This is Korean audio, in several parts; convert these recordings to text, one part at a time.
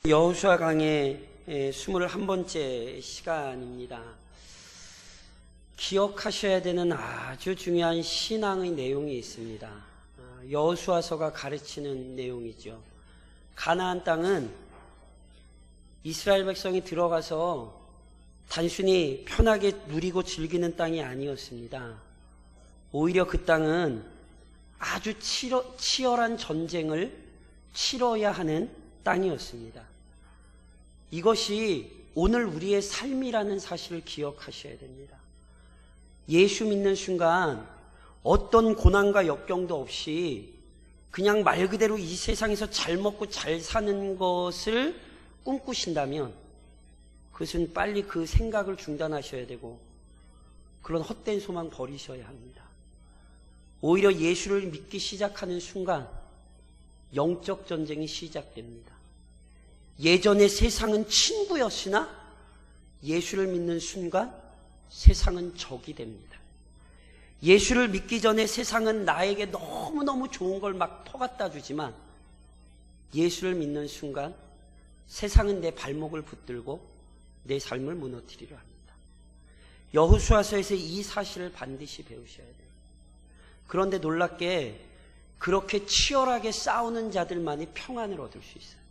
여호수아 강의 21번째 시간입니다. 기억하셔야 되는 아주 중요한 신앙의 내용이 있습니다. 여호수아서가 가르치는 내용이죠. 가나안 땅은 이스라엘 백성이 들어가서 단순히 편하게 누리고 즐기는 땅이 아니었습니다. 오히려 그 땅은 아주 치열한 전쟁을 치러야 하는 땅이었습니다. 이것이 오늘 우리의 삶이라는 사실을 기억하셔야 됩니다. 예수 믿는 순간 어떤 고난과 역경도 없이 그냥 말 그대로 이 세상에서 잘 먹고 잘 사는 것을 꿈꾸신다면 그것은 빨리 그 생각을 중단하셔야 되고 그런 헛된 소망 버리셔야 합니다. 오히려 예수를 믿기 시작하는 순간 영적 전쟁이 시작됩니다. 예전에 세상은 친구였으나 예수를 믿는 순간 세상은 적이 됩니다. 예수를 믿기 전에 세상은 나에게 너무너무 좋은 걸 막 퍼갖다 주지만 예수를 믿는 순간 세상은 내 발목을 붙들고 내 삶을 무너뜨리려 합니다. 여호수아서에서 이 사실을 반드시 배우셔야 돼요. 그런데 놀랍게 그렇게 치열하게 싸우는 자들만이 평안을 얻을 수 있어요.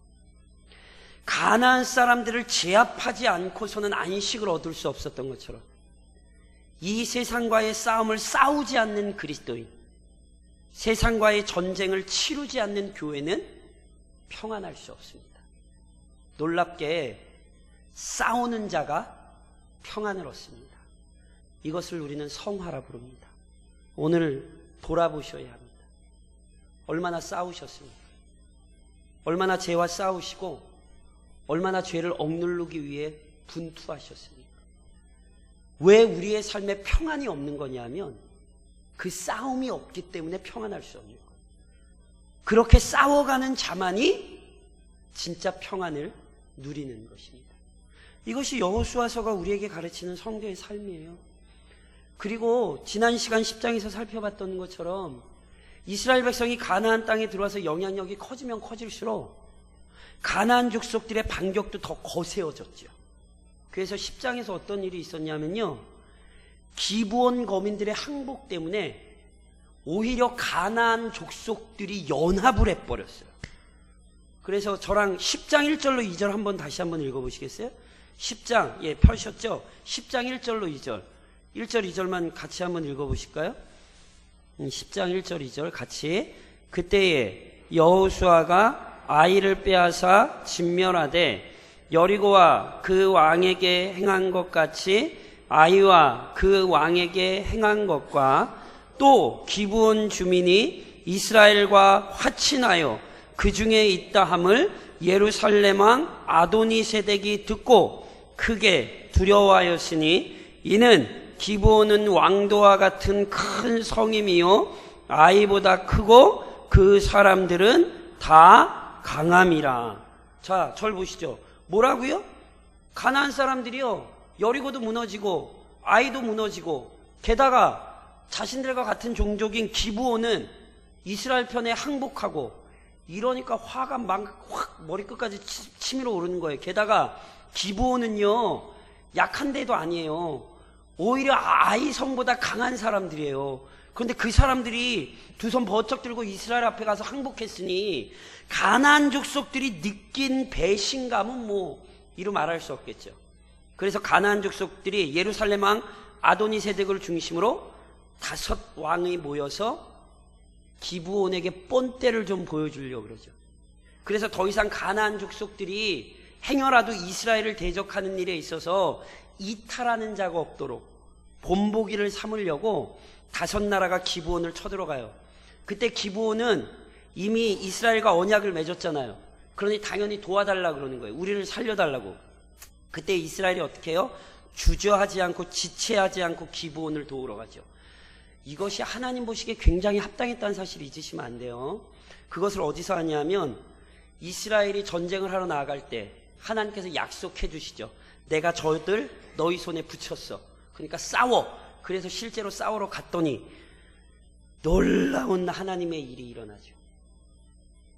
가나안 사람들을 제압하지 않고서는 안식을 얻을 수 없었던 것처럼 이 세상과의 싸움을 싸우지 않는 그리스도인, 세상과의 전쟁을 치르지 않는 교회는 평안할 수 없습니다. 놀랍게 싸우는 자가 평안을 얻습니다. 이것을 우리는 성화라 부릅니다. 오늘 돌아보셔야 합니다. 얼마나 싸우셨습니까? 얼마나 죄와 싸우시고 얼마나 죄를 억누르기 위해 분투하셨습니까? 왜 우리의 삶에 평안이 없는 거냐면 그 싸움이 없기 때문에 평안할 수 없는 거예요. 그렇게 싸워가는 자만이 진짜 평안을 누리는 것입니다. 이것이 여호수아서가 우리에게 가르치는 성도의 삶이에요. 그리고 지난 시간 10장에서 살펴봤던 것처럼 이스라엘 백성이 가나안 땅에 들어와서 영향력이 커지면 커질수록 가나안 족속들의 반격도 더 거세어졌죠. 그래서 10장에서 어떤 일이 있었냐면요, 기브온 거민들의 항복 때문에 오히려 가나안 족속들이 연합을 해버렸어요. 그래서 저랑 10장 1절로 2절 한번 다시 한번 읽어보시겠어요? 10장, 펴셨죠? 10장 1절로 2절 1절 2절만 같이 한번 읽어보실까요? 10장 1절 2절 같이. 그때에 여호수아가 아이를 빼앗아 진멸하되 여리고와 그 왕에게 행한 것 같이 아이와 그 왕에게 행한 것과 또 기브온 주민이 이스라엘과 화친하여 그 중에 있다 함을 예루살렘 왕 아도니세덱이 듣고 크게 두려워하였으니 이는 기브온은 왕도와 같은 큰 성임이요 아이보다 크고 그 사람들은 다 강함이라. 자, 절 보시죠. 뭐라고요? 가나안 사람들이요, 여리고도 무너지고 아이도 무너지고 게다가 자신들과 같은 종족인 기브온은 이스라엘 편에 항복하고 이러니까 화가 막 확 머리끝까지 치밀어 오르는 거예요. 게다가 기브온은요 약한 데도 아니에요. 오히려 아이 성보다 강한 사람들이에요. 그런데 그 사람들이 두 손 버쩍 들고 이스라엘 앞에 가서 항복했으니 가나안 족속들이 느낀 배신감은 이루 말할 수 없겠죠. 그래서 가나안 족속들이 예루살렘 왕 아도니세덱을 중심으로 5 왕이 모여서 기브온에게 본때를 좀 보여주려고 그러죠. 그래서 더 이상 가나안 족속들이 행여라도 이스라엘을 대적하는 일에 있어서 이탈하는 자가 없도록 본보기를 삼으려고 5 나라가 기브온을 쳐들어가요. 그때 기브온은 이미 이스라엘과 언약을 맺었잖아요. 그러니 당연히 도와달라고 그러는 거예요. 우리를 살려달라고. 그때 이스라엘이 어떻게 해요? 주저하지 않고 지체하지 않고 기브온을 도우러 가죠. 이것이 하나님 보시기에 굉장히 합당했다는 사실을 잊으시면 안 돼요. 그것을 어디서 하냐면 이스라엘이 전쟁을 하러 나아갈 때 하나님께서 약속해 주시죠. 내가 저들 너희 손에 붙였어. 그러니까 싸워. 그래서 실제로 싸우러 갔더니 놀라운 하나님의 일이 일어나죠.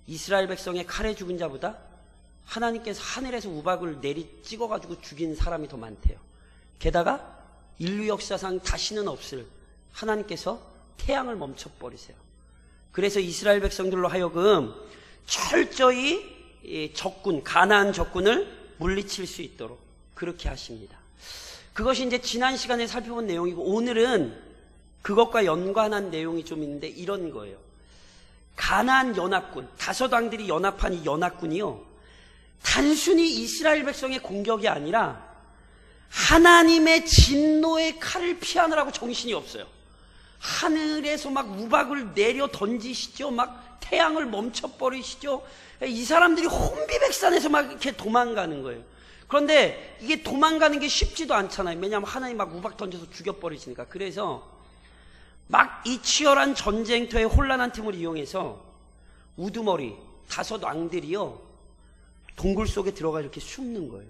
이스라엘 백성의 칼에 죽은 자보다 하나님께서 하늘에서 우박을 내리 찍어가지고 죽인 사람이 더 많대요. 게다가 인류 역사상 다시는 없을 하나님께서 태양을 멈춰버리세요. 그래서 이스라엘 백성들로 하여금 철저히 적군, 가나안 적군을 물리칠 수 있도록 그렇게 하십니다. 그것이 이제 지난 시간에 살펴본 내용이고, 오늘은 그것과 연관한 내용이 좀 있는데 이런 거예요. 가나안 연합군, 다섯 왕들이 연합한 이 연합군이요, 단순히 이스라엘 백성의 공격이 아니라 하나님의 진노의 칼을 피하느라고 정신이 없어요. 하늘에서 막 우박을 내려 던지시죠. 막 태양을 멈춰버리시죠. 이 사람들이 혼비백산에서 막 이렇게 도망가는 거예요. 그런데 이게 도망가는 게 쉽지도 않잖아요. 왜냐하면 하나님 막 우박 던져서 죽여버리시니까. 그래서 막 이 치열한 전쟁터의 혼란한 틈을 이용해서 우두머리 다섯 왕들이요, 동굴 속에 들어가 이렇게 숨는 거예요.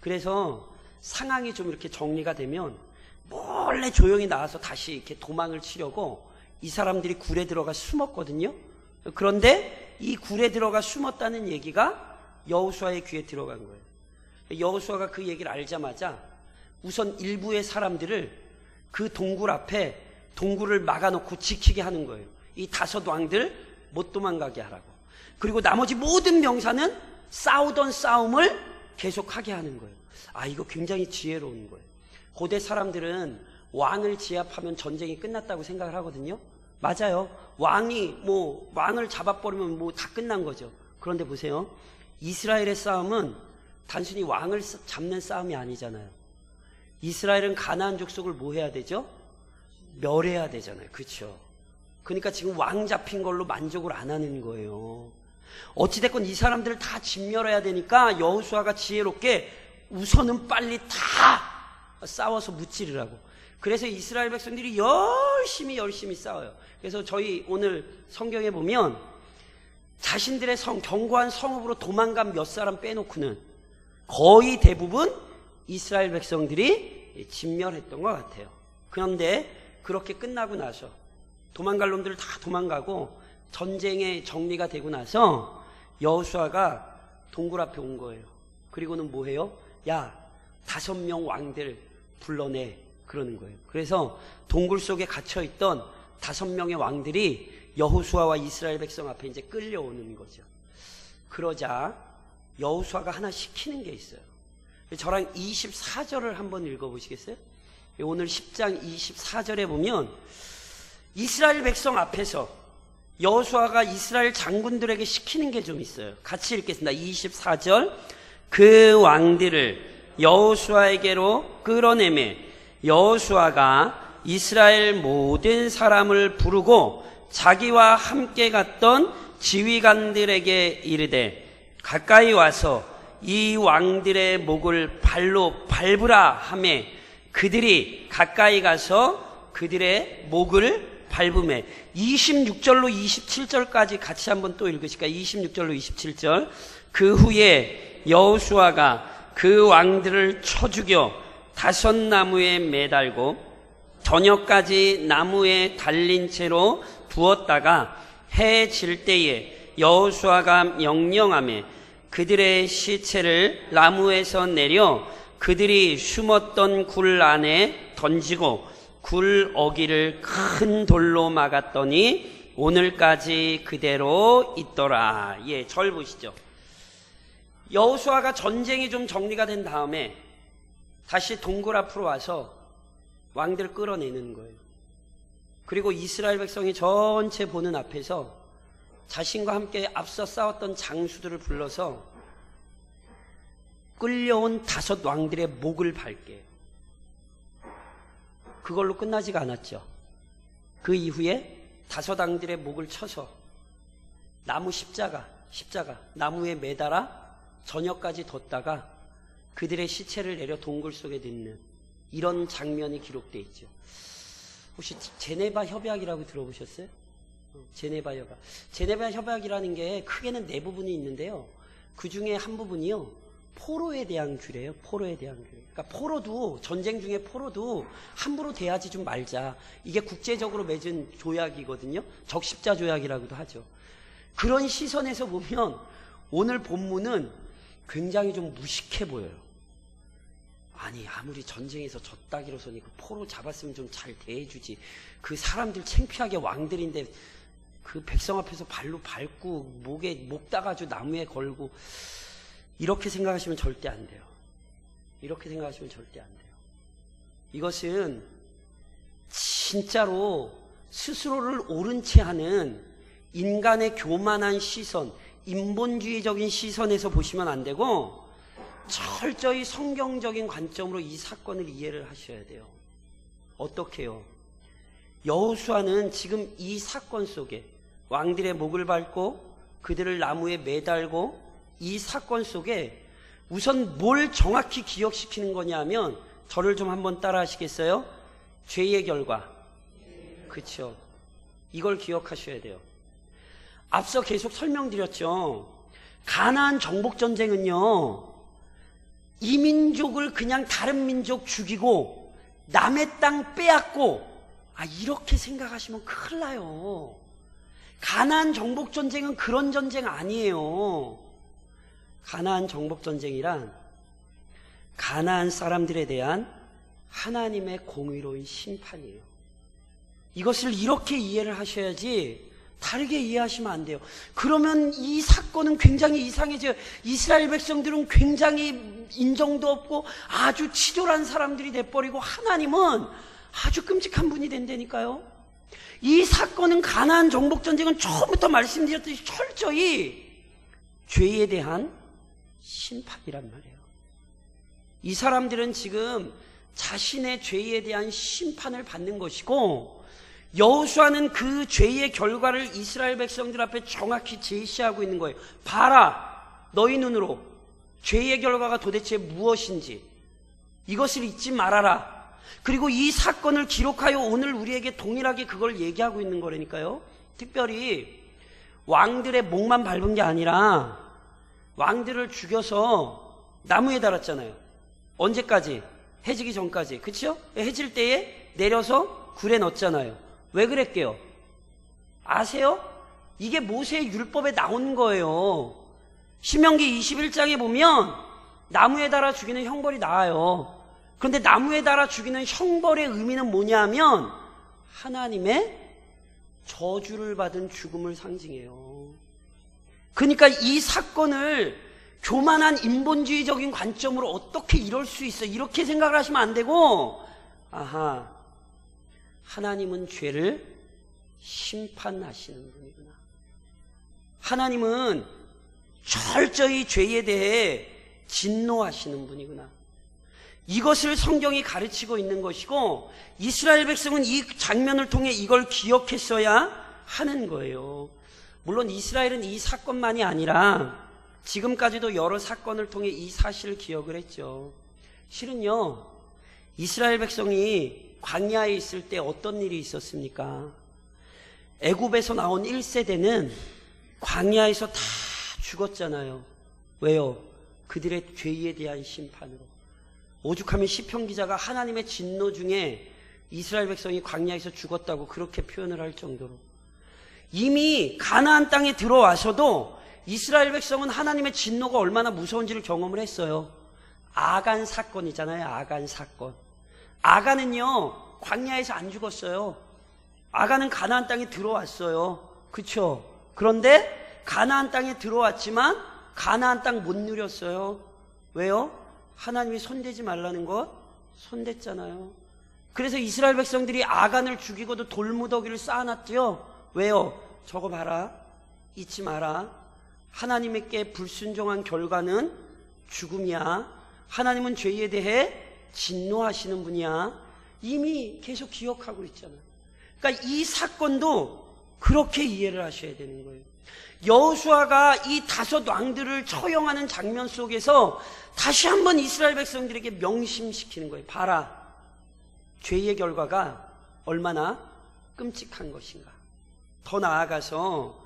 그래서 상황이 좀 이렇게 정리가 되면 몰래 조용히 나와서 다시 이렇게 도망을 치려고 이 사람들이 굴에 들어가 숨었거든요. 그런데 이 굴에 들어가 숨었다는 얘기가 여호수아의 귀에 들어간 거예요. 여호수아가 그 얘기를 알자마자 우선 일부의 사람들을 그 동굴 앞에 동굴을 막아놓고 지키게 하는 거예요. 이 다섯 왕들 못 도망가게 하라고. 그리고 나머지 모든 명사는 싸우던 싸움을 계속하게 하는 거예요. 아, 이거 굉장히 지혜로운 거예요. 고대 사람들은 왕을 제압하면 전쟁이 끝났다고 생각을 하거든요. 맞아요. 왕을 잡아버리면 다 끝난 거죠. 그런데 보세요. 이스라엘의 싸움은 단순히 왕을 잡는 싸움이 아니잖아요. 이스라엘은 가나안 족속을 뭐 해야 되죠? 멸해야 되잖아요. 그렇죠? 그러니까 지금 왕 잡힌 걸로 만족을 안 하는 거예요. 어찌됐건 이 사람들을 다 진멸해야 되니까 여호수아가 지혜롭게 우선은 빨리 다 싸워서 무찌르라고. 그래서 이스라엘 백성들이 열심히 싸워요. 그래서 저희 오늘 성경에 보면 자신들의 견고한 성읍으로 도망간 몇 사람 빼놓고는 거의 대부분 이스라엘 백성들이 진멸했던 것 같아요. 그런데 그렇게 끝나고 나서 도망갈 놈들을 다 도망가고 전쟁의 정리가 되고 나서 여호수아가 동굴 앞에 온 거예요. 그리고는 뭐 해요? 야, 5명 왕들 불러내, 그러는 거예요. 그래서 동굴 속에 갇혀있던 5명의 왕들이 여호수아와 이스라엘 백성 앞에 이제 끌려오는 거죠. 그러자 여호수아가 하나 시키는 게 있어요. 저랑 24절을 한번 읽어보시겠어요? 오늘 10장 24절에 보면 이스라엘 백성 앞에서 여호수아가 이스라엘 장군들에게 시키는 게 좀 있어요. 같이 읽겠습니다. 24절. 그 왕들을 여호수아에게로 끌어내매 여호수아가 이스라엘 모든 사람을 부르고 자기와 함께 갔던 지휘관들에게 이르되 가까이 와서 이 왕들의 목을 발로 밟으라 하매 그들이 가까이 가서 그들의 목을 밟으매. 26절로 27절까지 같이 한번 또 읽으실까요? 26절로 27절. 그 후에 여호수아가 그 왕들을 쳐 죽여 5 나무에 매달고 저녁까지 나무에 달린 채로 두었다가 해 질 때에 여호수아가 명령하매 그들의 시체를 나무에서 내려 그들이 숨었던 굴 안에 던지고 굴 어기를 큰 돌로 막았더니 오늘까지 그대로 있더라. 예, 절 보시죠. 여호수아가 전쟁이 좀 정리가 된 다음에 다시 동굴 앞으로 와서 왕들을 끌어내는 거예요. 그리고 이스라엘 백성이 전체 보는 앞에서 자신과 함께 앞서 싸웠던 장수들을 불러서 끌려온 5 왕들의 목을 밟게. 그걸로 끝나지가 않았죠. 그 이후에 5 왕들의 목을 쳐서 나무 십자가 나무에 매달아 저녁까지 뒀다가 그들의 시체를 내려 동굴 속에 넣는 이런 장면이 기록되어 있죠. 혹시 제네바 협약이라고 들어보셨어요? 제네바 협약. 제네바 협약이라는 게 크게는 4부분이 있는데요. 그 중에 한 부분이요, 포로에 대한 규례예요. 포로에 대한 규례. 그러니까 포로도, 전쟁 중에 포로도 함부로 대하지 좀 말자. 이게 국제적으로 맺은 조약이거든요. 적십자 조약이라고도 하죠. 그런 시선에서 보면 오늘 본문은 굉장히 좀 무식해 보여요. 아니, 아무리 전쟁에서 졌다기로서니 그 포로 잡았으면 좀 잘 대해주지. 그 사람들 창피하게 왕들인데 그 백성 앞에서 발로 밟고 목에 목 따가지고 나무에 걸고, 이렇게 생각하시면 절대 안 돼요. 이렇게 생각하시면 절대 안 돼요. 이것은 진짜로 스스로를 옳은 채 하는 인간의 교만한 시선, 인본주의적인 시선에서 보시면 안 되고 철저히 성경적인 관점으로 이 사건을 이해를 하셔야 돼요. 어떻게요? 여호수아는 지금 이 사건 속에 왕들의 목을 밟고 그들을 나무에 매달고, 이 사건 속에 우선 뭘 정확히 기억시키는 거냐면, 저를 좀 한번 따라 하시겠어요? 죄의 결과. 그렇죠. 이걸 기억하셔야 돼요. 앞서 계속 설명드렸죠. 가나안 정복전쟁은요, 이 민족을 그냥 다른 민족 죽이고 남의 땅 빼앗고, 이렇게 생각하시면 큰일 나요. 가나안 정복전쟁은 그런 전쟁 아니에요. 가나안 정복전쟁이란 가나안 사람들에 대한 하나님의 공의로운 심판이에요. 이것을 이렇게 이해를 하셔야지 다르게 이해하시면 안 돼요. 그러면 이 사건은 굉장히 이상해져요. 이스라엘 백성들은 굉장히 인정도 없고 아주 치졸한 사람들이 돼버리고, 하나님은 아주 끔찍한 분이 된다니까요. 이 사건은, 가나안 정복전쟁은 처음부터 말씀드렸듯이 철저히 죄에 대한 심판이란 말이에요. 이 사람들은 지금 자신의 죄에 대한 심판을 받는 것이고, 여호수아는 그 죄의 결과를 이스라엘 백성들 앞에 정확히 제시하고 있는 거예요. 봐라, 너희 눈으로 죄의 결과가 도대체 무엇인지 이것을 잊지 말아라. 그리고 이 사건을 기록하여 오늘 우리에게 동일하게 그걸 얘기하고 있는 거라니까요. 특별히 왕들의 목만 밟은 게 아니라 왕들을 죽여서 나무에 달았잖아요. 언제까지? 해지기 전까지. 그렇죠? 해질 때에 내려서 굴에 넣었잖아요. 왜 그랬게요? 아세요? 이게 모세의 율법에 나온 거예요. 신명기 21장에 보면 나무에 달아 죽이는 형벌이 나와요. 그런데 나무에 달아 죽이는 형벌의 의미는 뭐냐면 하나님의 저주를 받은 죽음을 상징해요. 그러니까 이 사건을 교만한 인본주의적인 관점으로 어떻게 이럴 수 있어, 이렇게 생각을 하시면 안 되고, 하나님은 죄를 심판하시는 분이구나. 하나님은 철저히 죄에 대해 진노하시는 분이구나. 이것을 성경이 가르치고 있는 것이고, 이스라엘 백성은 이 장면을 통해 이걸 기억했어야 하는 거예요. 물론 이스라엘은 이 사건만이 아니라 지금까지도 여러 사건을 통해 이 사실을 기억을 했죠. 실은요, 이스라엘 백성이 광야에 있을 때 어떤 일이 있었습니까? 애굽에서 나온 1세대는 광야에서 다 죽었잖아요. 왜요? 그들의 죄에 대한 심판으로. 오죽하면 시편 기자가 하나님의 진노 중에 이스라엘 백성이 광야에서 죽었다고 그렇게 표현을 할 정도로. 이미 가나안 땅에 들어와서도 이스라엘 백성은 하나님의 진노가 얼마나 무서운지를 경험을 했어요. 아간 사건이잖아요. 아간 사건. 아간은요, 광야에서 안 죽었어요. 아간은 가나안 땅에 들어왔어요. 그쵸? 그런데 가나안 땅에 들어왔지만 가나안 땅 못 누렸어요. 왜요? 하나님이 손대지 말라는 것 손댔잖아요. 그래서 이스라엘 백성들이 아간을 죽이고도 돌무더기를 쌓아놨죠. 왜요? 저거 봐라, 잊지 마라. 하나님께 불순종한 결과는 죽음이야. 하나님은 죄에 대해 진노하시는 분이야. 이미 계속 기억하고 있잖아요. 그러니까 이 사건도 그렇게 이해를 하셔야 되는 거예요. 여호수아가 이 5 왕들을 처형하는 장면 속에서 다시 한번 이스라엘 백성들에게 명심시키는 거예요. 봐라, 죄의 결과가 얼마나 끔찍한 것인가. 더 나아가서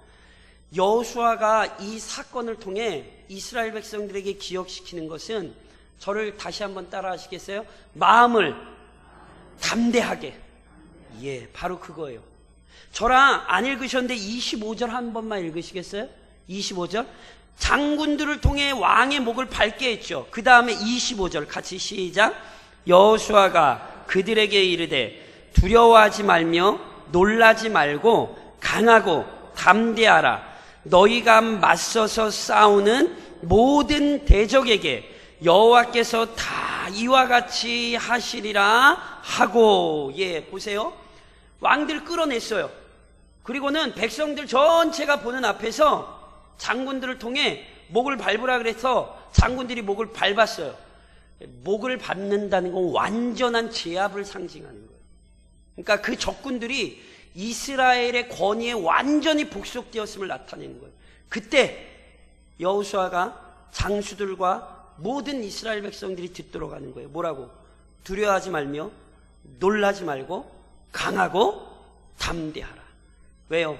여호수아가 이 사건을 통해 이스라엘 백성들에게 기억시키는 것은, 저를 다시 한번 따라 하시겠어요? 마음을 담대하게. 예, 바로 그거예요. 저랑 안 읽으셨는데 25절 한 번만 읽으시겠어요? 25절. 장군들을 통해 왕의 목을 밟게 했죠. 그 다음에 25절 같이 시작. 여호수아가 그들에게 이르되 두려워하지 말며 놀라지 말고 강하고 담대하라. 너희가 맞서서 싸우는 모든 대적에게 여호와께서 다 이와 같이 하시리라 하고. 예, 보세요. 왕들 끌어냈어요. 그리고는 백성들 전체가 보는 앞에서 장군들을 통해 목을 밟으라 그래서 장군들이 목을 밟았어요. 목을 밟는다는 건 완전한 제압을 상징하는 거예요. 그러니까 그 적군들이 이스라엘의 권위에 완전히 복속되었음을 나타내는 거예요. 그때 여호수아가 장수들과 모든 이스라엘 백성들이 듣도록 하는 거예요. 뭐라고? 두려워하지 말며 놀라지 말고 강하고 담대하라. 왜요?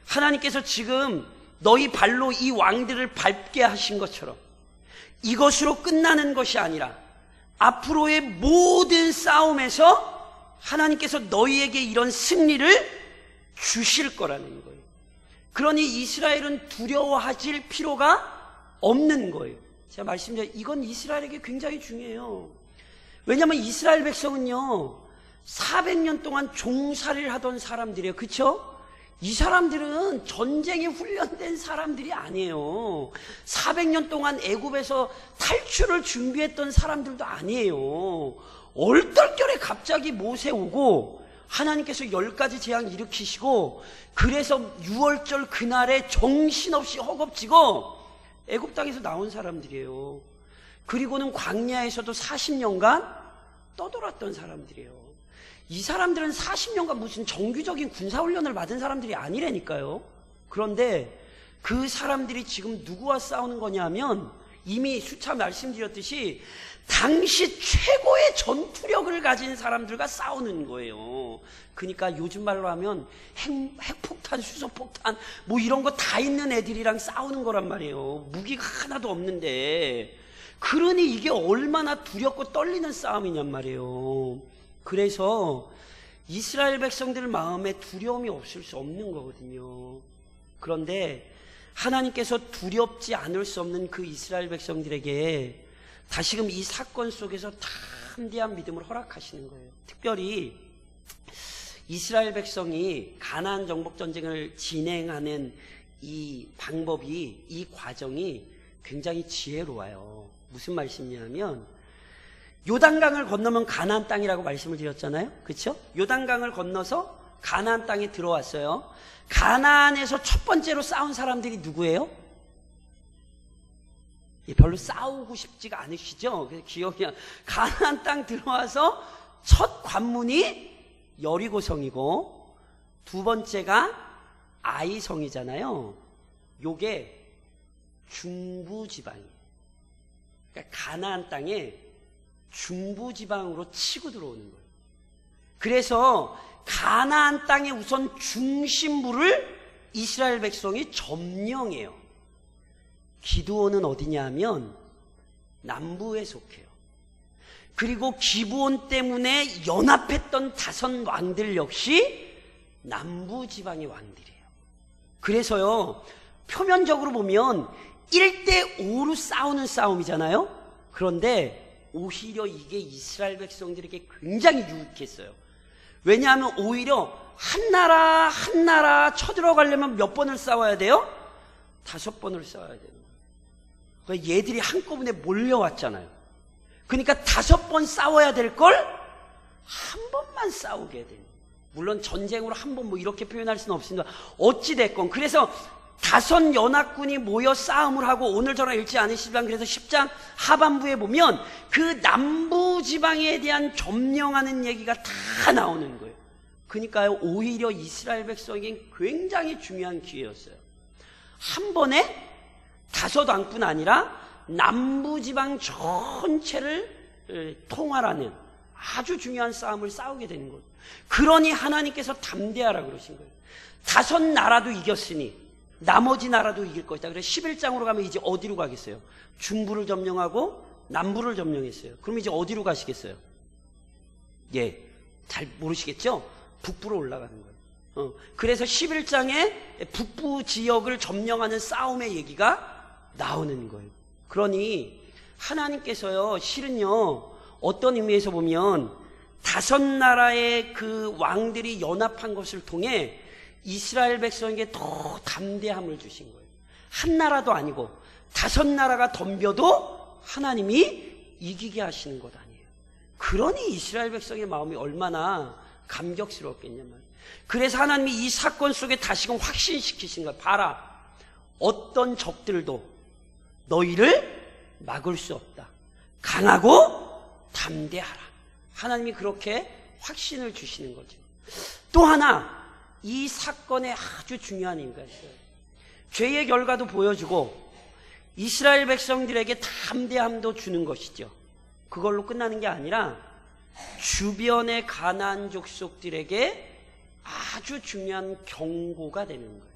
하나님께서 지금 너희 발로 이 왕들을 밟게 하신 것처럼 이것으로 끝나는 것이 아니라 앞으로의 모든 싸움에서 하나님께서 너희에게 이런 승리를 주실 거라는 거예요. 그러니 이스라엘은 두려워하실 필요가 없는 거예요. 제가 말씀드린 이건 이스라엘에게 굉장히 중요해요. 왜냐하면 이스라엘 백성은요 400년 동안 종살이를 하던 사람들이에요. 그렇죠? 이 사람들은 전쟁에 훈련된 사람들이 아니에요. 400년 동안 애굽에서 탈출을 준비했던 사람들도 아니에요. 얼떨결에 갑자기 모세 오고 하나님께서 10가지 재앙 일으키시고 그래서 6월절 그날에 정신없이 허겁지겁 애굽 땅에서 나온 사람들이에요. 그리고는 광야에서도 40년간 떠돌았던 사람들이에요. 이 사람들은 40년간 무슨 정규적인 군사훈련을 받은 사람들이 아니라니까요. 그런데 그 사람들이 지금 누구와 싸우는 거냐면 이미 수차 말씀드렸듯이 당시 최고의 전투력을 가진 사람들과 싸우는 거예요. 그러니까 요즘 말로 하면 핵폭탄, 수소폭탄 뭐 이런 거 다 있는 애들이랑 싸우는 거란 말이에요. 무기가 하나도 없는데. 그러니 이게 얼마나 두렵고 떨리는 싸움이냔 말이에요. 그래서 이스라엘 백성들 마음에 두려움이 없을 수 없는 거거든요. 그런데 하나님께서 두렵지 않을 수 없는 그 이스라엘 백성들에게 다시금 이 사건 속에서 담대한 믿음을 허락하시는 거예요. 특별히 이스라엘 백성이 가나안 정복 전쟁을 진행하는 이 방법이, 이 과정이 굉장히 지혜로워요. 무슨 말씀이냐면 요단강을 건너면 가나안 땅이라고 말씀을 드렸잖아요. 그렇죠? 요단강을 건너서 가나안 땅에 들어왔어요. 가나안에서 첫 번째로 싸운 사람들이 누구예요? 별로 싸우고 싶지가 않으시죠? 그래서 기억이 가나안 땅 들어와서 첫 관문이 여리고성이고 두 번째가 아이성이잖아요. 요게 중부지방이에요. 그러니까 가나안 땅에 중부지방으로 치고 들어오는 거예요. 그래서 가나안 땅의 우선 중심부를 이스라엘 백성이 점령해요. 기드온은 어디냐 하면 남부에 속해요. 그리고 기브온 때문에 연합했던 다섯 왕들 역시 남부지방의 왕들이에요. 그래서요 표면적으로 보면 1대5로 싸우는 싸움이잖아요. 그런데 오히려 이게 이스라엘 백성들에게 굉장히 유익했어요. 왜냐하면 오히려 한 나라 한 나라 쳐들어가려면 몇 번을 싸워야 돼요? 5번을 싸워야 되는 거예요. 그러니까 얘들이 한꺼번에 몰려왔잖아요. 그러니까 5번 싸워야 될 걸 한 번만 싸우게 돼요. 물론 전쟁으로 한 번 뭐 이렇게 표현할 수는 없습니다. 어찌됐건 그래서 5 연합군이 모여 싸움을 하고 오늘 저랑 읽지 않으시지만 그래서 10장 하반부에 보면 그 남부지방에 대한 점령하는 얘기가 다 나오는 거예요. 그러니까요 오히려 이스라엘 백성에겐 굉장히 중요한 기회였어요. 한 번에 5 왕뿐 아니라 남부지방 전체를 통할하는 아주 중요한 싸움을 싸우게 되는 거예요. 그러니 하나님께서 담대하라 그러신 거예요. 5 나라도 이겼으니 나머지 나라도 이길 것이다. 그래서 11장으로 가면 이제 어디로 가겠어요? 중부를 점령하고 남부를 점령했어요. 그럼 이제 어디로 가시겠어요? 예, 잘 모르시겠죠? 북부로 올라가는 거예요. 그래서 11장에 북부 지역을 점령하는 싸움의 얘기가 나오는 거예요. 그러니 하나님께서요, 실은요, 어떤 의미에서 보면 5나라의 그 왕들이 연합한 것을 통해 이스라엘 백성에게 더 담대함을 주신 거예요. 한 나라도 아니고 5나라가 덤벼도 하나님이 이기게 하시는 것 아니에요. 그러니 이스라엘 백성의 마음이 얼마나 감격스러웠겠냐 말이에요. 그래서 하나님이 이 사건 속에 다시금 확신시키신 거예요. 봐라, 어떤 적들도 너희를 막을 수 없다. 강하고 담대하라. 하나님이 그렇게 확신을 주시는 거죠. 또 하나, 이 사건에 아주 중요한 의미가 있어요. 죄의 결과도 보여주고 이스라엘 백성들에게 담대함도 주는 것이죠. 그걸로 끝나는 게 아니라 주변의 가나안 족속들에게 아주 중요한 경고가 되는 거예요.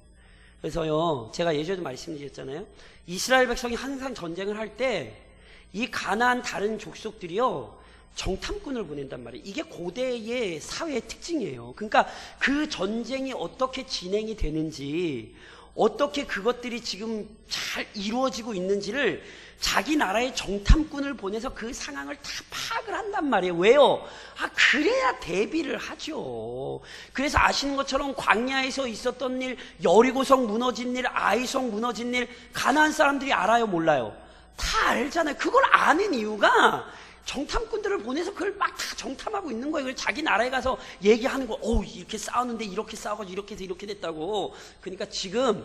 그래서요, 제가 예전에도 말씀드렸잖아요. 이스라엘 백성이 항상 전쟁을 할 때 이 가나안 다른 족속들이요, 정탐꾼을 보낸단 말이에요. 이게 고대의 사회의 특징이에요. 그러니까 그 전쟁이 어떻게 진행이 되는지, 어떻게 그것들이 지금 잘 이루어지고 있는지를 자기 나라의 정탐꾼을 보내서 그 상황을 다 파악을 한단 말이에요. 왜요? 그래야 대비를 하죠. 그래서 아시는 것처럼 광야에서 있었던 일, 여리고성 무너진 일, 아이성 무너진 일, 가나안 사람들이 알아요, 몰라요? 다 알잖아요. 그걸 아는 이유가 정탐꾼들을 보내서 그걸 막 다 정탐하고 있는 거예요. 자기 나라에 가서 얘기하는 거, 이렇게 싸웠는데 이렇게 싸워가지고 이렇게 해서 이렇게 됐다고. 그러니까 지금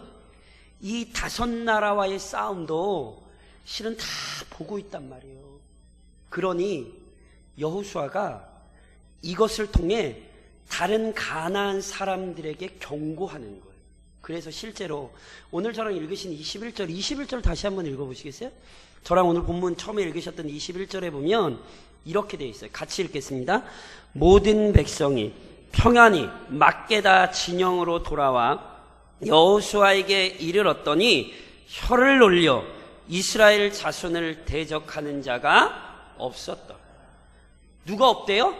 이 5나라와의 싸움도 실은 다 보고 있단 말이에요. 그러니 여호수아가 이것을 통해 다른 가나안 사람들에게 경고하는 거예요. 그래서 실제로 오늘 저랑 읽으신 21절 다시 한번 읽어보시겠어요? 저랑 오늘 본문 처음에 읽으셨던 21절에 보면 이렇게 되어 있어요. 같이 읽겠습니다. 모든 백성이 평안히 막게다 진영으로 돌아와 여호수아에게 이르렀더니 혀를 올려 이스라엘 자손을 대적하는 자가 없었다. 누가 없대요?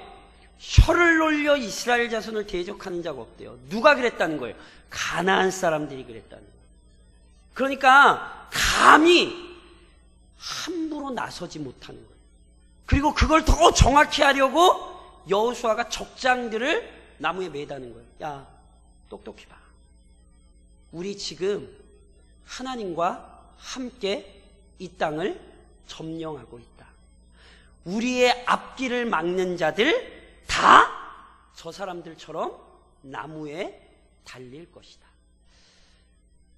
혀를 올려 이스라엘 자손을 대적하는 자가 없대요. 누가 그랬다는 거예요? 가나안 사람들이 그랬다는 거예요. 그러니까 감히 함부로 나서지 못하는 거예요. 그리고 그걸 더 정확히 하려고 여호수아가 적장들을 나무에 매다는 거예요. 야, 똑똑히 봐. 우리 지금 하나님과 함께 이 땅을 점령하고 있다. 우리의 앞길을 막는 자들 다 저 사람들처럼 나무에 달릴 것이다.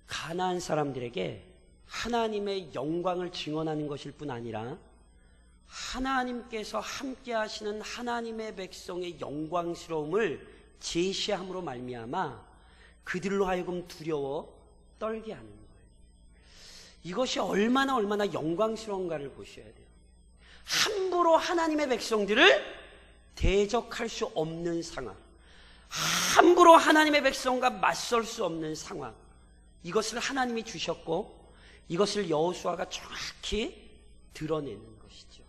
가나안 사람들에게 하나님의 영광을 증언하는 것일 뿐 아니라 하나님께서 함께 하시는 하나님의 백성의 영광스러움을 제시함으로 말미암아 그들로 하여금 두려워 떨게 하는 거예요. 이것이 얼마나 영광스러운가를 보셔야 돼요. 함부로 하나님의 백성들을 대적할 수 없는 상황, 함부로 하나님의 백성과 맞설 수 없는 상황, 이것을 하나님이 주셨고 이것을 여호수아가 정확히 드러내는 것이죠.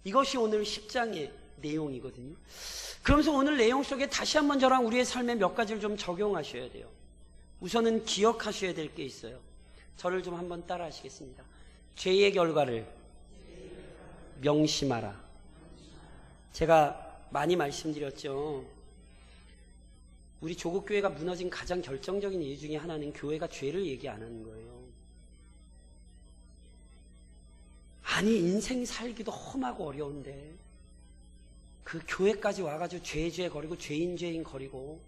이것이 오늘 10장의 내용이거든요. 그러면서 오늘 내용 속에 다시 한번 저랑 우리의 삶에 몇 가지를 좀 적용하셔야 돼요. 우선은 기억하셔야 될 게 있어요. 저를 좀 한번 따라 하시겠습니다. 죄의 결과를 명심하라. 제가 많이 말씀드렸죠. 우리 조국교회가 무너진 가장 결정적인 이유 중에 하나는 교회가 죄를 얘기 안 하는 거예요. 아니, 인생 살기도 험하고 어려운데 그 교회까지 와가지고 죄 거리고 죄인 거리고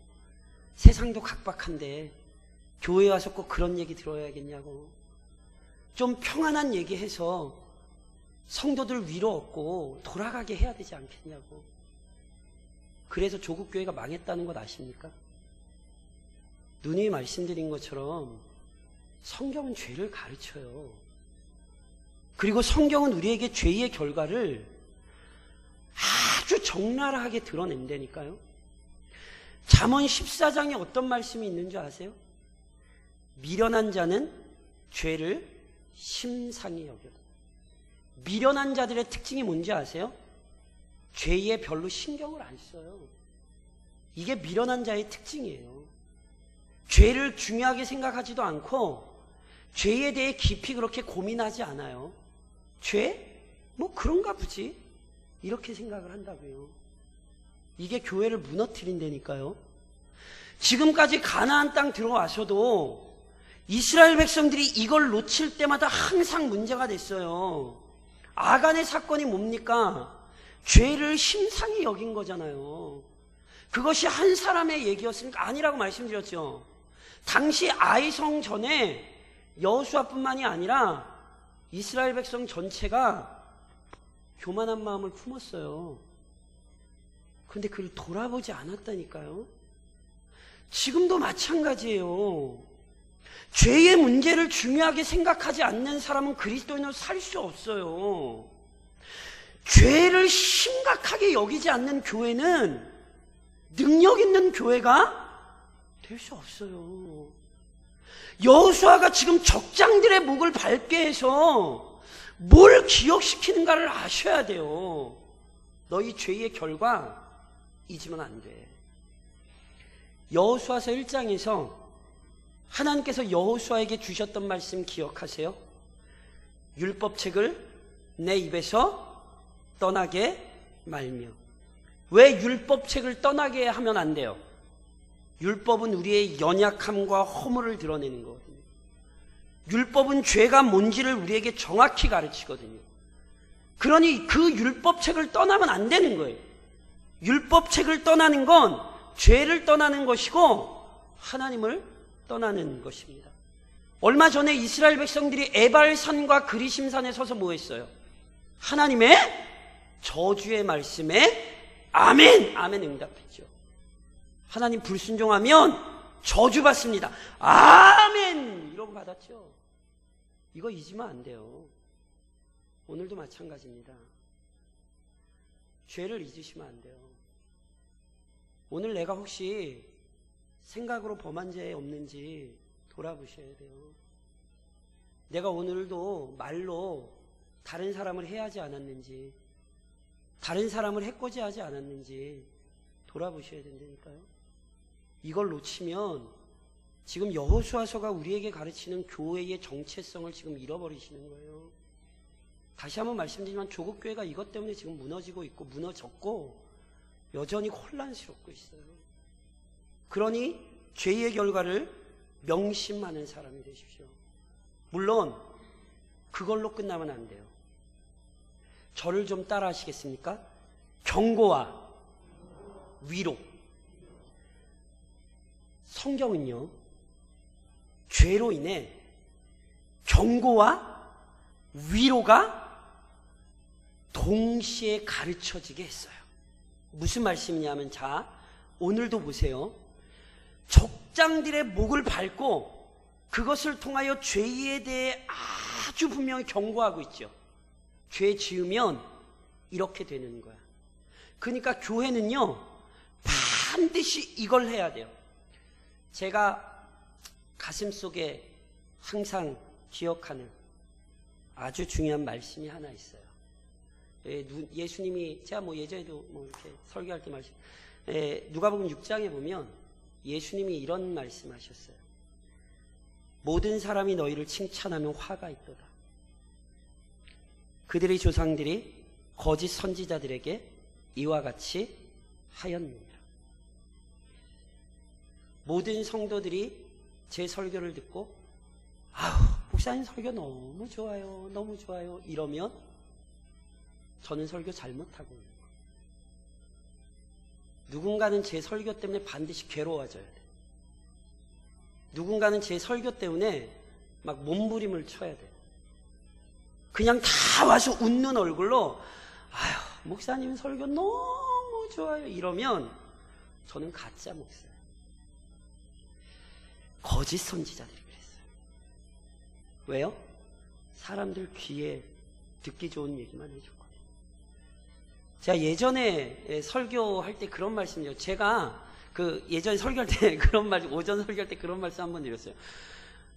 세상도 각박한데 교회 와서 꼭 그런 얘기 들어야겠냐고. 좀 평안한 얘기해서 성도들 위로 얻고 돌아가게 해야 되지 않겠냐고. 그래서 조국교회가 망했다는 것 아십니까? 누님이 말씀드린 것처럼 성경은 죄를 가르쳐요. 그리고 성경은 우리에게 죄의 결과를 아주 적나라하게 드러낸다니까요. 잠언 14장에 어떤 말씀이 있는 줄 아세요? 미련한 자는 죄를 심상히 여겨도. 미련한 자들의 특징이 뭔지 아세요? 죄에 별로 신경을 안 써요. 이게 미련한 자의 특징이에요. 죄를 중요하게 생각하지도 않고 죄에 대해 깊이 그렇게 고민하지 않아요. 죄? 뭐 그런가 보지. 이렇게 생각을 한다고요. 이게 교회를 무너뜨린다니까요. 지금까지 가나안 땅 들어와서도 이스라엘 백성들이 이걸 놓칠 때마다 항상 문제가 됐어요. 아간의 사건이 뭡니까? 죄를 심상히 여긴 거잖아요. 그것이 한 사람의 얘기였으니까 아니라고 말씀드렸죠. 당시 아이성 전에 여호수아뿐만이 아니라 이스라엘 백성 전체가 교만한 마음을 품었어요. 그런데 그를 돌아보지 않았다니까요. 지금도 마찬가지예요. 죄의 문제를 중요하게 생각하지 않는 사람은 그리스도인으로 살 수 없어요. 죄를 심각하게 여기지 않는 교회는 능력 있는 교회가 될 수 없어요. 여호수아가 지금 적장들의 목을 밟게 해서 뭘 기억시키는가를 아셔야 돼요. 너희 죄의 결과 잊으면 안 돼. 여호수아서 1장에서 하나님께서 여호수아에게 주셨던 말씀 기억하세요? 율법책을 내 입에서 떠나게 말며. 왜 율법책을 떠나게 하면 안 돼요? 율법은 우리의 연약함과 허물을 드러내는 거거든요. 율법은 죄가 뭔지를 우리에게 정확히 가르치거든요. 그러니 그 율법책을 떠나면 안 되는 거예요. 율법책을 떠나는 건 죄를 떠나는 것이고 하나님을 떠나는 것입니다. 얼마 전에 이스라엘 백성들이 에발산과 그리심산에 서서 뭐 했어요? 하나님의 저주의 말씀에 아멘! 아멘 응답했죠. 하나님 불순종하면 저주받습니다. 아멘! 이러고 받았죠. 이거 잊으면 안 돼요. 오늘도 마찬가지입니다. 죄를 잊으시면 안 돼요. 오늘 내가 혹시 생각으로 범한 죄 없는지 돌아보셔야 돼요. 내가 오늘도 말로 다른 사람을 해하지 않았는지, 다른 사람을 해코지하지 않았는지 돌아보셔야 된다니까요. 이걸 놓치면 지금 여호수아서가 우리에게 가르치는 교회의 정체성을 지금 잃어버리시는 거예요. 다시 한번 말씀드리지만 조국교회가 이것 때문에 지금 무너지고 있고 무너졌고 여전히 혼란스럽고 있어요. 그러니 죄의 결과를 명심하는 사람이 되십시오. 물론 그걸로 끝나면 안 돼요. 저를 좀 따라 하시겠습니까? 경고와 위로. 성경은요, 죄로 인해 경고와 위로가 동시에 가르쳐지게 했어요. 무슨 말씀이냐면, 자, 오늘도 보세요. 적장들의 목을 밟고 그것을 통하여 죄에 대해 아주 분명히 경고하고 있죠. 죄 지으면 이렇게 되는 거야. 그러니까 교회는요, 반드시 이걸 해야 돼요. 제가 가슴속에 항상 기억하는 아주 중요한 말씀이 하나 있어요. 예수님이, 제가 뭐 예전에도 뭐 이렇게 설교할 때 말씀, 누가복음 6장에 보면 예수님이 이런 말씀하셨어요. 모든 사람이 너희를 칭찬하면 화가 있도다. 그들의 조상들이 거짓 선지자들에게 이와 같이 하였느니라. 모든 성도들이 제 설교를 듣고 아우, 목사님 설교 너무 좋아요, 너무 좋아요 이러면 저는 설교 잘못하고 있는 거예요. 누군가는 제 설교 때문에 반드시 괴로워져야 돼. 누군가는 제 설교 때문에 막 몸부림을 쳐야 돼. 그냥 다 와서 웃는 얼굴로 아휴, 목사님 설교 너무 좋아요 이러면 저는 가짜 목사예요. 거짓 선지자들이 그랬어요. 왜요? 사람들 귀에 듣기 좋은 얘기만 해줬거든요. 제가 예전에 설교할 때 그런 말씀이요. 제가 예전에 설교할 때 그런 말, 오전 설교할 때 그런 말씀 한번 드렸어요.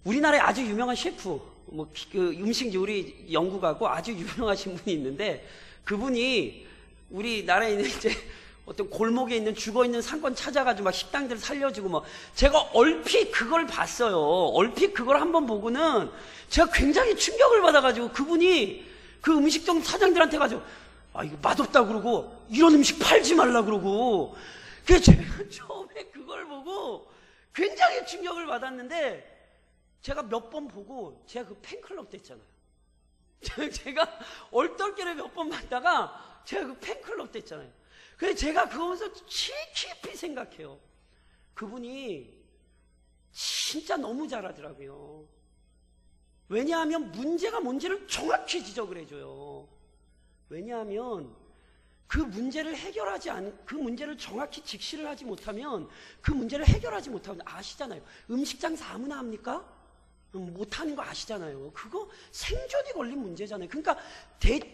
우리나라에 아주 유명한 셰프, 음식 요리 연구가고 아주 유명하신 분이 있는데 그분이 우리나라에 있는 이제 어떤 골목에 있는 죽어있는 상권 찾아가지고 막 식당들 살려주고 뭐 제가 얼핏 그걸 봤어요. 얼핏 그걸 한번 보고는 제가 굉장히 충격을 받아가지고 그분이 그 음식점 사장들한테 가지고 아 이거 맛없다 그러고 이런 음식 팔지 말라 그러고 그래서 제가 처음에 그걸 보고 굉장히 충격을 받았는데 제가 몇 번 보고 제가 그 팬클럽 됐잖아요. 제가 얼떨결에 몇 번 봤다가 제가 그 팬클럽 됐잖아요. 그래서 제가 그거 보면서 깊이 생각해요. 그분이 진짜 너무 잘하더라고요. 왜냐하면 문제가 뭔지를 정확히 지적을 해줘요. 왜냐하면 그 문제를 그 문제를 정확히 직시를 하지 못하면 그 문제를 해결하지 못하면 아시잖아요. 음식 장사 아무나 합니까? 못하는 거 아시잖아요. 그거 생존이 걸린 문제잖아요. 그러니까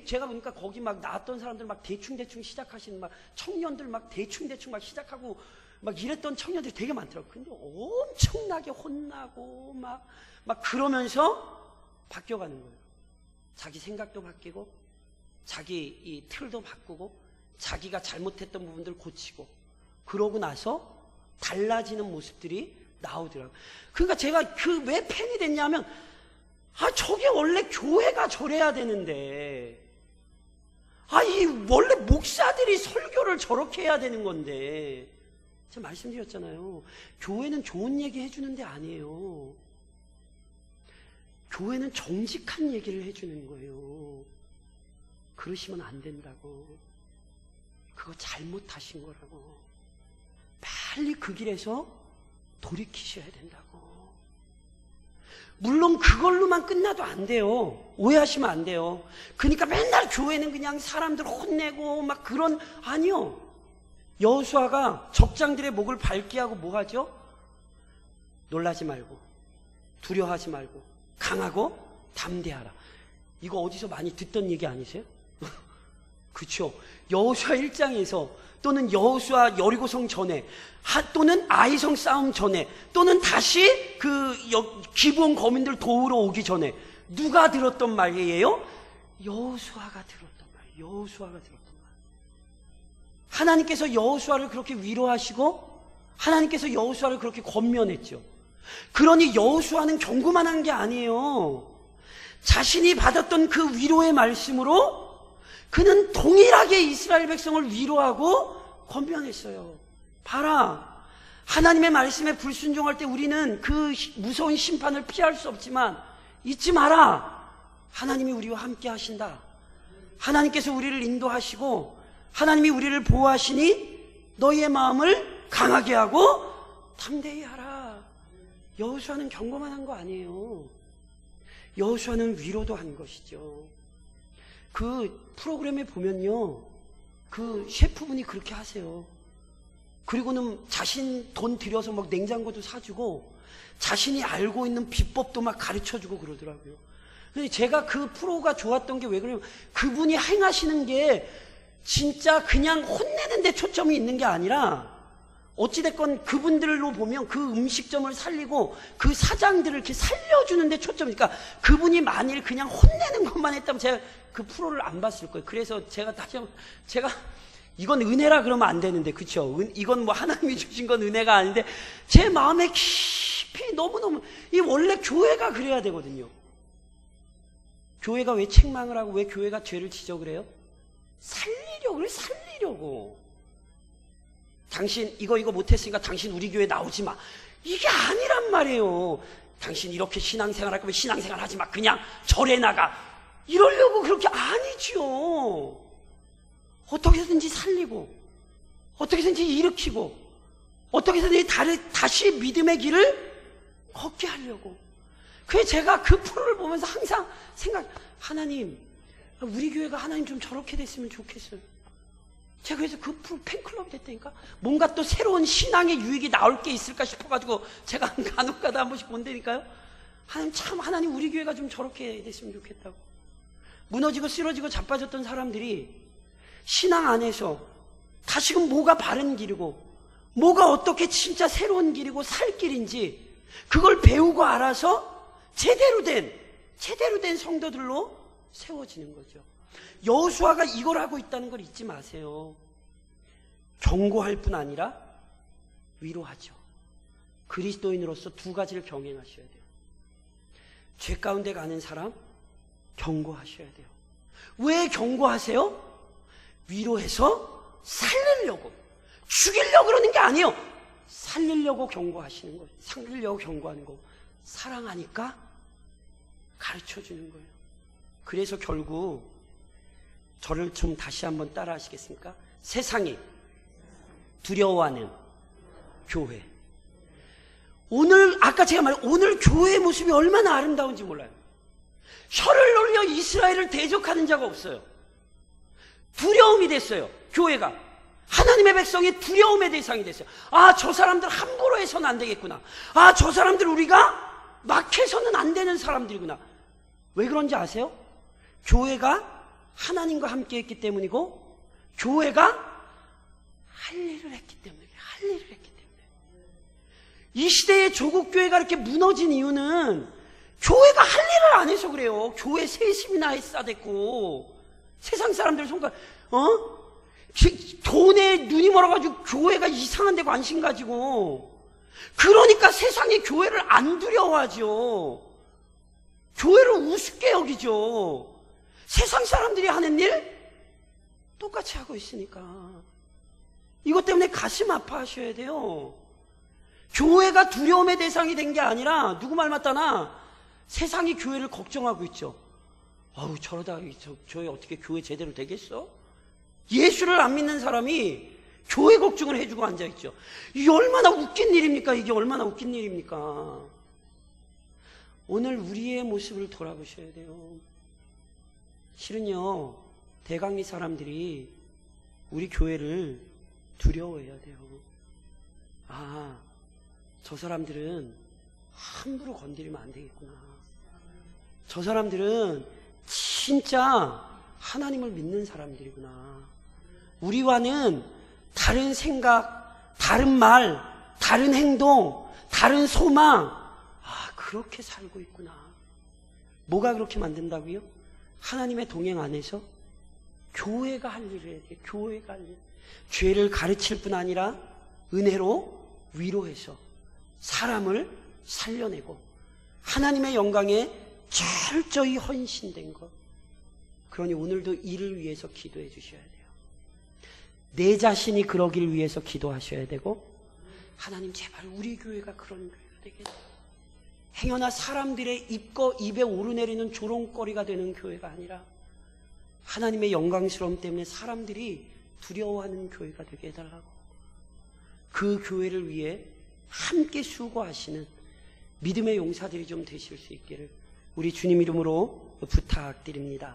제가 보니까 거기 막 나왔던 사람들 막 대충 시작하시는 막 청년들 막 대충 막 시작하고 막 이랬던 청년들이 되게 많더라고요. 근데 엄청나게 혼나고 막 그러면서 바뀌어가는 거예요. 자기 생각도 바뀌고 자기 이 틀도 바꾸고 자기가 잘못했던 부분들 고치고 그러고 나서 달라지는 모습들이 나오더라고요. 그러니까 제가 왜 팬이 됐냐면 저게 원래 교회가 저래야 되는데 이 원래 목사들이 설교를 저렇게 해야 되는 건데 제가 말씀드렸잖아요. 교회는 좋은 얘기 해주는 데 아니에요. 교회는 정직한 얘기를 해주는 거예요. 그러시면 안 된다고. 그거 잘못하신 거라고. 빨리 그 길에서 돌이키셔야 된다고. 물론 그걸로만 끝나도 안 돼요. 오해하시면 안 돼요. 그러니까 맨날 교회는 그냥 사람들 혼내고 막 그런 아니요. 여호수아가 적장들의 목을 밝게 하고 뭐 하죠? 놀라지 말고 두려워하지 말고 강하고 담대하라. 이거 어디서 많이 듣던 얘기 아니세요? 그렇죠. 여호수아 1장에서 또는 여호수아 여리고성 전에 또는 아이성 싸움 전에 또는 다시 기브온 거민들 도우러 오기 전에 누가 들었던 말이에요? 여호수아가 들었던 말이에요. 여호수아가 들었던 말. 하나님께서 여호수아를 그렇게 위로하시고 하나님께서 여호수아를 그렇게 권면했죠. 그러니 여호수아는 경고만 한 게 아니에요. 자신이 받았던 그 위로의 말씀으로 그는 동일하게 이스라엘 백성을 위로하고 권면했어요. 봐라. 하나님의 말씀에 불순종할 때 우리는 그 무서운 심판을 피할 수 없지만 잊지 마라. 하나님이 우리와 함께 하신다. 하나님께서 우리를 인도하시고 하나님이 우리를 보호하시니 너희의 마음을 강하게 하고 담대히 하라. 여호수아는 경고만 한 거 아니에요. 여호수아는 위로도 한 것이죠. 그 프로그램에 보면요, 그 셰프분이 그렇게 하세요. 그리고는 자신 돈 들여서 막 냉장고도 사주고 자신이 알고 있는 비법도 막 가르쳐주고 그러더라고요. 근데 제가 그 프로가 좋았던 게 왜 그러냐면 그분이 행하시는 게 진짜 그냥 혼내는 데 초점이 있는 게 아니라 어찌됐건 그분들로 보면 그 음식점을 살리고 그 사장들을 이렇게 살려주는 데 초점이, 그러니까 그분이 만일 그냥 혼내는 것만 했다면 제가 그 프로를 안 봤을 거예요. 그래서 제가 다시 한번, 제가 이건 은혜라 그러면 안 되는데, 그쵸? 이건 뭐 하나님이 주신 건 은혜가 아닌데 제 마음에 깊이 너무너무, 이 원래 교회가 그래야 되거든요. 교회가 왜 책망을 하고 왜 교회가 죄를 지적을 해요? 살리려고. 당신 이거 못했으니까 당신 우리 교회 나오지 마. 이게 아니란 말이에요. 당신 이렇게 신앙생활 할 거면 신앙생활 하지 마. 그냥 절에 나가. 이러려고 그렇게 아니죠. 어떻게든지 살리고 어떻게든지 일으키고 어떻게든지 다시 믿음의 길을 걷게 하려고. 그래서 제가 그 프로를 보면서 항상 하나님, 우리 교회가 하나님 좀 저렇게 됐으면 좋겠어요. 제가 그래서 그 프로 팬클럽이 됐다니까. 뭔가 또 새로운 신앙의 유익이 나올 게 있을까 싶어가지고 제가 간혹가다 한 번씩 본다니까요. 하나님 우리 교회가 좀 저렇게 됐으면 좋겠다고. 무너지고 쓰러지고 자빠졌던 사람들이 신앙 안에서 다시금 뭐가 바른 길이고 뭐가 어떻게 진짜 새로운 길이고 살 길인지 그걸 배우고 알아서 제대로 된 성도들로 세워지는 거죠. 여호수아가 이걸 하고 있다는 걸 잊지 마세요. 경고할 뿐 아니라 위로하죠. 그리스도인으로서 두 가지를 병행하셔야 돼요. 죄 가운데 가는 사람 경고하셔야 돼요. 왜 경고하세요? 위로해서 살리려고, 죽이려고 그러는 게 아니에요. 살리려고 경고하시는 거예요. 살리려고 경고하는 거. 사랑하니까 가르쳐 주는 거예요. 그래서 결국 저를 좀 다시 한번 따라 하시겠습니까? 세상이 두려워하는 교회. 오늘 아까 제가 말한 오늘 교회의 모습이 얼마나 아름다운지 몰라요. 혀를 놀려 이스라엘을 대적하는 자가 없어요. 두려움이 됐어요. 교회가 하나님의 백성이 두려움의 대상이 됐어요. 아, 저 사람들 함부로 해서는 안 되겠구나. 아, 저 사람들 우리가 막 해서는 안 되는 사람들이구나. 왜 그런지 아세요? 교회가 하나님과 함께 했기 때문이고, 교회가 할 일을 했기 때문에, 할 일을 했기 때문에. 이 시대의 조국 교회가 이렇게 무너진 이유는 교회가 할 일을 안 해서 그래요. 교회 세심이나 했사댔고, 세상 사람들 돈에 눈이 멀어가지고 교회가 이상한 데 관심 가지고, 그러니까 세상이 교회를 안 두려워하죠. 교회를 우습게 여기죠. 세상 사람들이 하는 일 똑같이 하고 있으니까. 이것 때문에 가슴 아파하셔야 돼요. 교회가 두려움의 대상이 된 게 아니라, 누구 말 맞다나 세상이 교회를 걱정하고 있죠. 아우, 저러다 저희 어떻게 교회 제대로 되겠어? 예수를 안 믿는 사람이 교회 걱정을 해주고 앉아있죠. 이게 얼마나 웃긴 일입니까? 이게 얼마나 웃긴 일입니까? 오늘 우리의 모습을 돌아보셔야 돼요. 실은요, 대강리 사람들이 우리 교회를 두려워해야 돼요. 아, 저 사람들은 함부로 건드리면 안 되겠구나. 저 사람들은 진짜 하나님을 믿는 사람들이구나. 우리와는 다른 생각, 다른 말, 다른 행동, 다른 소망, 아, 그렇게 살고 있구나. 뭐가 그렇게 만든다고요? 하나님의 동행 안에서 교회가 할 일을 해야 돼요. 교회가 할 일. 죄를 가르칠 뿐 아니라 은혜로 위로해서 사람을 살려내고 하나님의 영광에 철저히 헌신된 것. 그러니 오늘도 이를 위해서 기도해 주셔야 돼요. 내 자신이 그러길 위해서 기도하셔야 되고, 하나님 제발 우리 교회가 그런 교회가 되게 행여나 사람들의 입에 오르내리는 조롱거리가 되는 교회가 아니라 하나님의 영광스러움 때문에 사람들이 두려워하는 교회가 되게 해달라고, 그 교회를 위해 함께 수고하시는 믿음의 용사들이 좀 되실 수 있기를 우리 주님 이름으로 부탁드립니다.